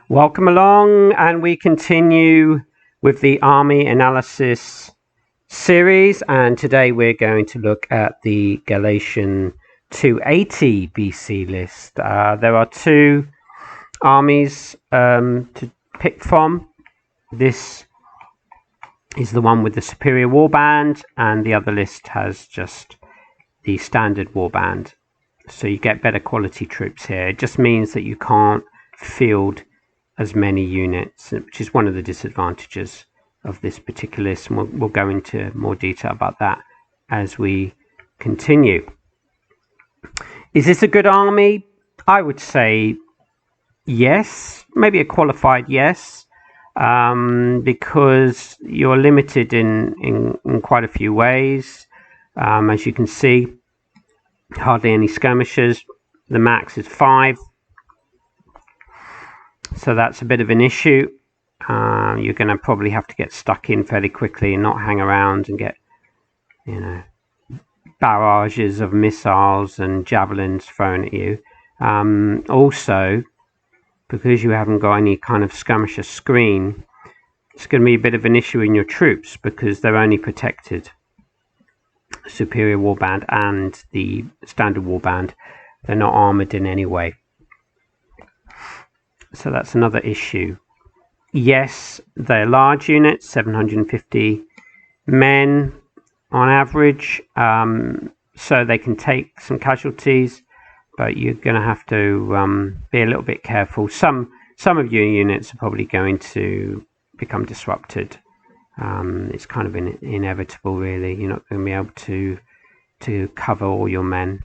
Welcome along, and we continue with the Army Analysis series, and today we're going to look at the Galatian 280 BC list. There are two armies to pick from. This is the one with the superior warband, and the other list has just the standard warband. So you get better quality troops here. It just means that you can't field as many units, which is one of the disadvantages of this particular list, and we'll go into more detail about that as we continue. Is this a good army? I would say yes, maybe a qualified yes, because you're limited in quite a few ways. As you can see, hardly any skirmishers. The max is 5. So that's a bit of an issue. You're going to probably have to get stuck in fairly quickly and not hang around and get, barrages of missiles and javelins thrown at you. Also, because you haven't got any kind of skirmisher screen, it's going to be a bit of an issue in your troops because they're only protected. Superior warband and the standard warband, they're not armored in any way. So that's another issue. Yes, they're large units, 750 men on average, so they can take some casualties, but you're going to have to be a little bit careful. Some of your units are probably going to become disrupted. It's kind of inevitable, really. You're not going to be able to cover all your men.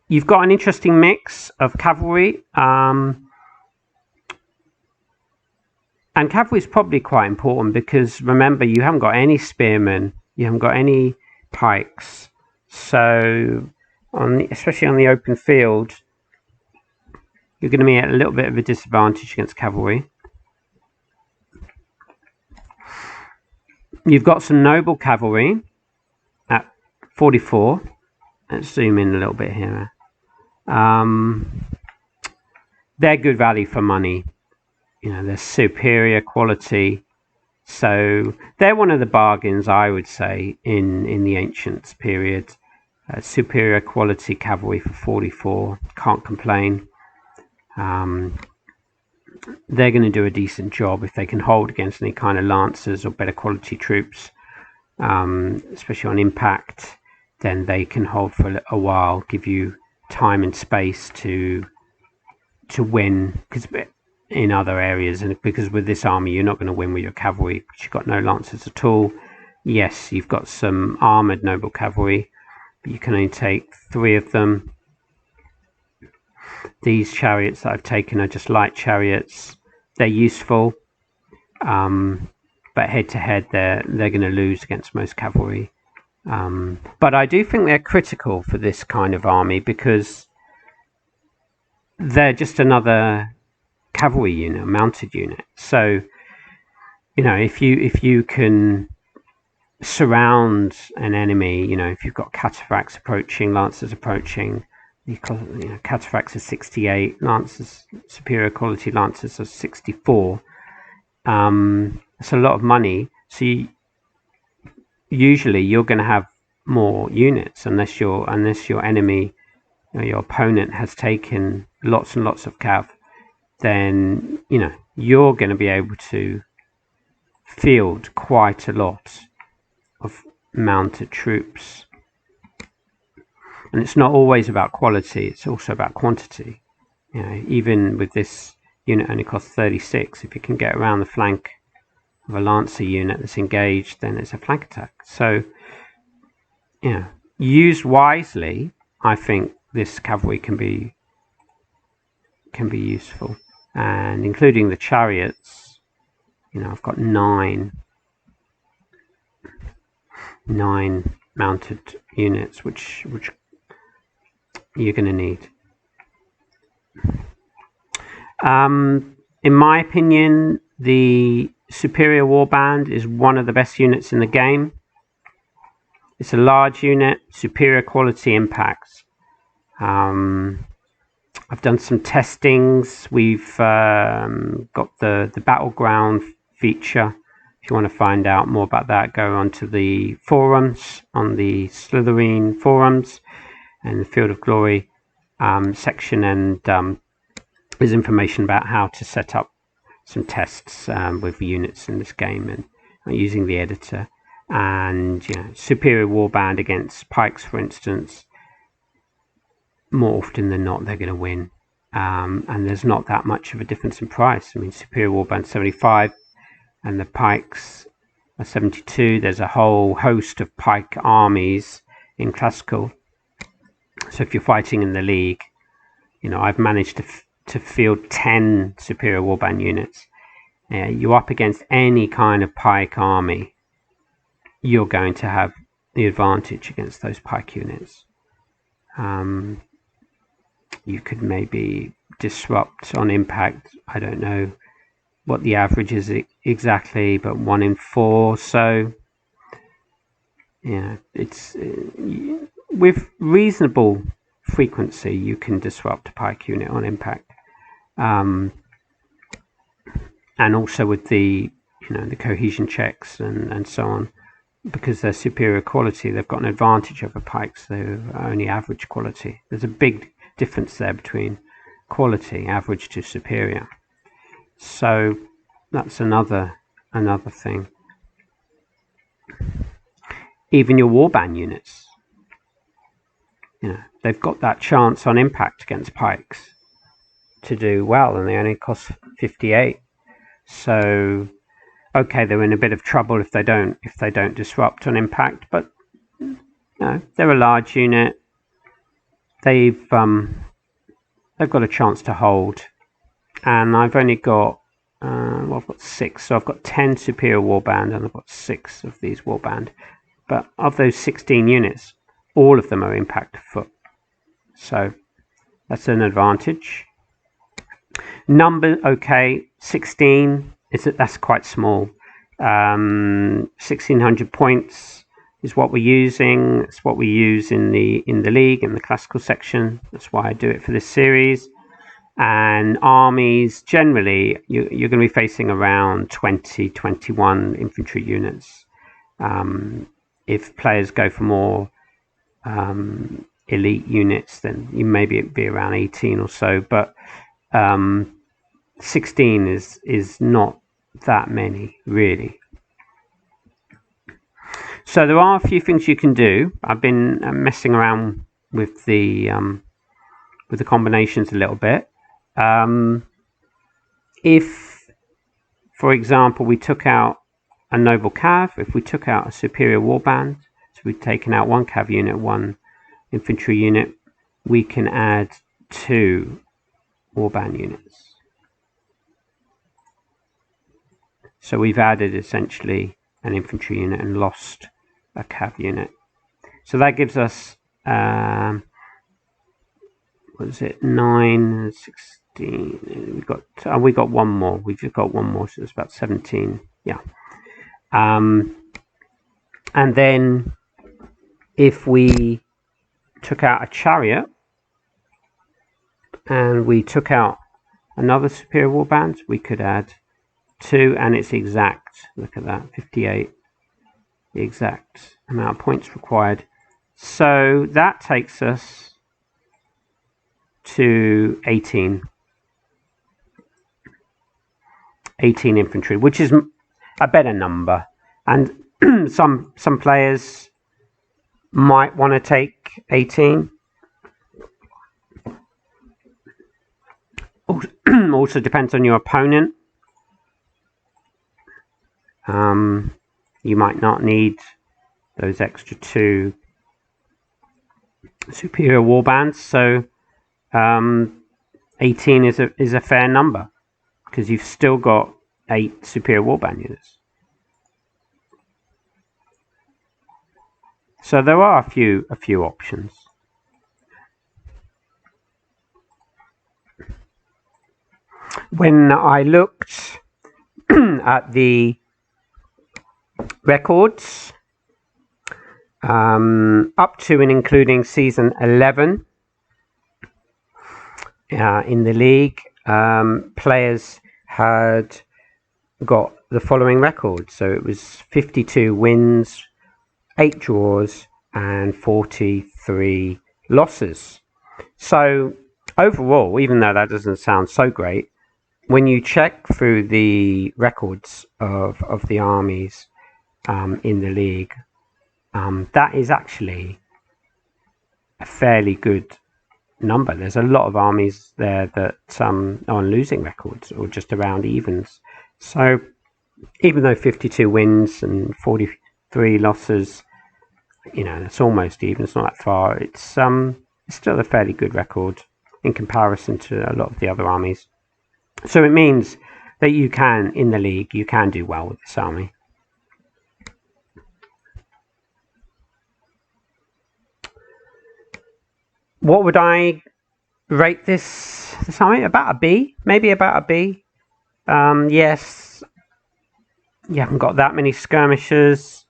You've got an interesting mix of cavalry, and cavalry is probably quite important because remember, you haven't got any spearmen, you haven't got any pikes, so especially on the open field, you're going to be at a little bit of a disadvantage against cavalry. You've got some noble cavalry at 44. Let's zoom in a little bit here. They're good value for money. They're superior quality. So they're one of the bargains, I would say, in the ancient period. Superior quality cavalry for 44. Can't complain. They're going to do a decent job if they can hold against any kind of lancers or better quality troops, especially on impact. Then they can hold for a while, give you time and space to win, because in other areas, and because with this army you're not going to win with your cavalry because you've got no lancers at all. Yes, you've got some armored noble cavalry, but you can only take 3 of them. These chariots that I've taken are just light chariots. They're useful, but head to head they're going to lose against most cavalry. But I do think they're critical for this kind of army because they're just another cavalry unit, mounted unit. So, if you can surround an enemy, if you've got cataphracts approaching, lancers approaching, cataphracts are 68, lancers, superior quality lancers are 64. It's a lot of money. So usually you're going to have more units unless your enemy, your opponent has taken lots and lots of cav. Then you're going to be able to field quite a lot of mounted troops. And it's not always about quality, it's also about quantity. Even with this unit only costs 36, if you can get around the flank of a lancer unit that's engaged, then it's a flank attack. So, used wisely, I think this cavalry can be useful. And including the chariots, I've got 9 mounted units, which you're going to need. In my opinion, the superior warband is one of the best units in the game. It's a large unit, superior quality impacts. I've done some testings. We've got the battleground feature. If you want to find out more about that, go onto the forums, on the Slytherin forums and the Field of Glory section, and there's information about how to set up some tests with units in this game and using the editor. And superior warband against pikes, for instance, more often than not they're going to win, and there's not that much of a difference in price. I mean, superior warband 75 and the pikes are 72. There's a whole host of pike armies in classical, so if you're fighting in the league, I've managed to field 10 superior warband units. You're up against any kind of pike army, you're going to have the advantage against those pike units. You could maybe disrupt on impact. I don't know what the average is exactly, but 1 in 4. So it's with reasonable frequency you can disrupt a pike unit on impact, and also with the the cohesion checks and so on, because they're superior quality, they've got an advantage over pikes. They're only average quality. There's a big difference there between quality, average to superior. So that's another thing. Even your warband units, they've got that chance on impact against pikes to do well, and they only cost 58. So okay, they're in a bit of trouble if they don't disrupt on impact, but they're a large unit. They've got a chance to hold, and I've only got I've got 6, so I've got 10 superior warband and I've got 6 of these warband. But of those 16 units, all of them are impact foot, so that's an advantage. Number, okay, 16 that's quite small. 1600 points is what we're using. It's what we use in the league, in the classical section. That's why I do it for this series. And armies, generally you're going to be facing around 20-21 infantry units. If players go for more elite units, then you maybe it'd be around 18 or so, but 16 is not that many, really. So there are a few things you can do. I've been messing around with the combinations a little bit. If, for example, we took out a noble cav, if we took out a superior warband, so we've taken out 1 cav unit, 1 infantry unit, we can add 2 warband units. So we've added essentially an infantry unit and lost a cav unit. So that gives us what is it, 9, 16. We got one more. We've just got one more, so it's about 17. Yeah. And then if we took out a chariot and we took out another superior warband, we could add 2, and it's exact. Look at that, 58. The exact amount of points required. So that takes us to 18 infantry, which is a better number. And some players might want to take 18. Also depends on your opponent. You might not need those extra 2 superior warbands, so 18 is a fair number because you've still got 8 superior warband units. So there are a few options. When I looked at the records up to and including season 11, in the league, players had got the following record. So it was 52 wins, 8 draws, and 43 losses. So overall, even though that doesn't sound so great, when you check through the records of the armies in the league, that is actually a fairly good number. There's a lot of armies there that are on losing records or just around evens. So even though 52 wins and 43 losses, that's almost even. It's not that far. It's still a fairly good record in comparison to a lot of the other armies. So it means that you can, in the league, you can do well with this army. What would I rate this army? About a B, maybe about a B. Yes, you haven't got that many skirmishers.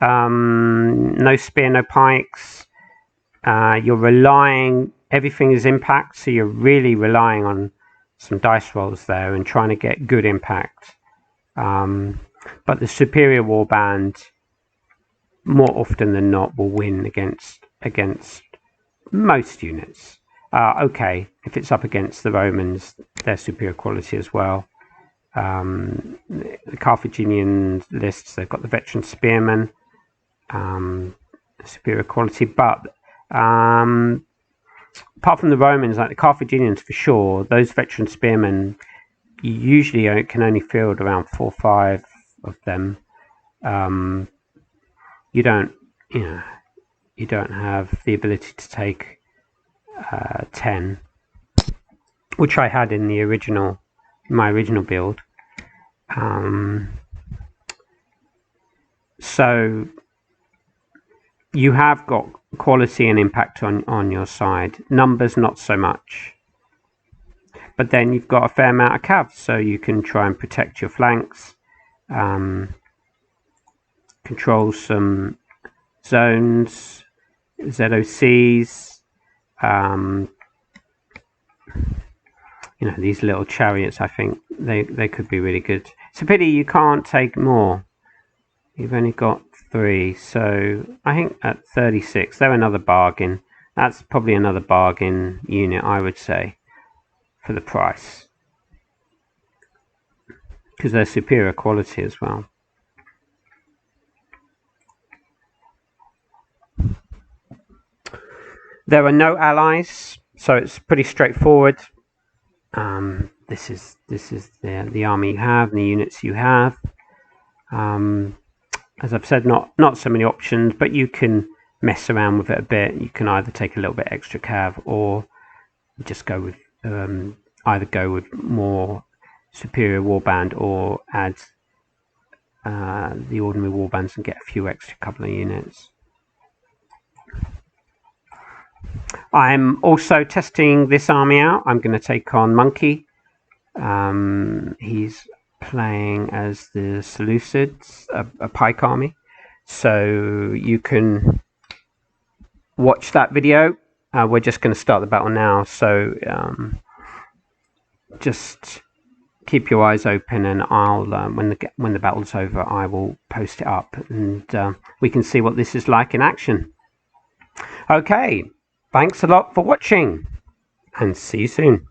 No spear, no pikes. You're relying, everything is impact, so you're really relying on some dice rolls there and trying to get good impact. But the superior warband, more often than not, will win against most units. Okay, if it's up against the Romans, they're superior quality as well. The Carthaginian lists, they've got the veteran spearmen, superior quality, but apart from the Romans, like the Carthaginians for sure, those veteran spearmen, you usually can only field around 4 or 5 of them. You don't have the ability to take 10, which I had in my original build. So you have got quality and impact on your side. Numbers, not so much. But then you've got a fair amount of cav, so you can try and protect your flanks, control some zones, ZOCs. These little chariots, I think they could be really good. It's a pity you can't take more. You've only got 3, so I think at 36 they're another bargain. That's probably another bargain unit, I would say, for the price, because they're superior quality as well. There are no allies, so it's pretty straightforward. This is the army you have and the units you have. As I've said, not so many options, but you can mess around with it a bit. You can either take a little bit extra cav, or just go with either go with more superior warband, or add the ordinary warbands and get a few extra couple of units. I'm also testing this army out. I'm going to take on Monkey. He's playing as the Seleucids, a pike army. So you can watch that video. We're just going to start the battle now. So just keep your eyes open, and I'll when the battle's over, I will post it up, and we can see what this is like in action. Okay. Thanks a lot for watching, and see you soon.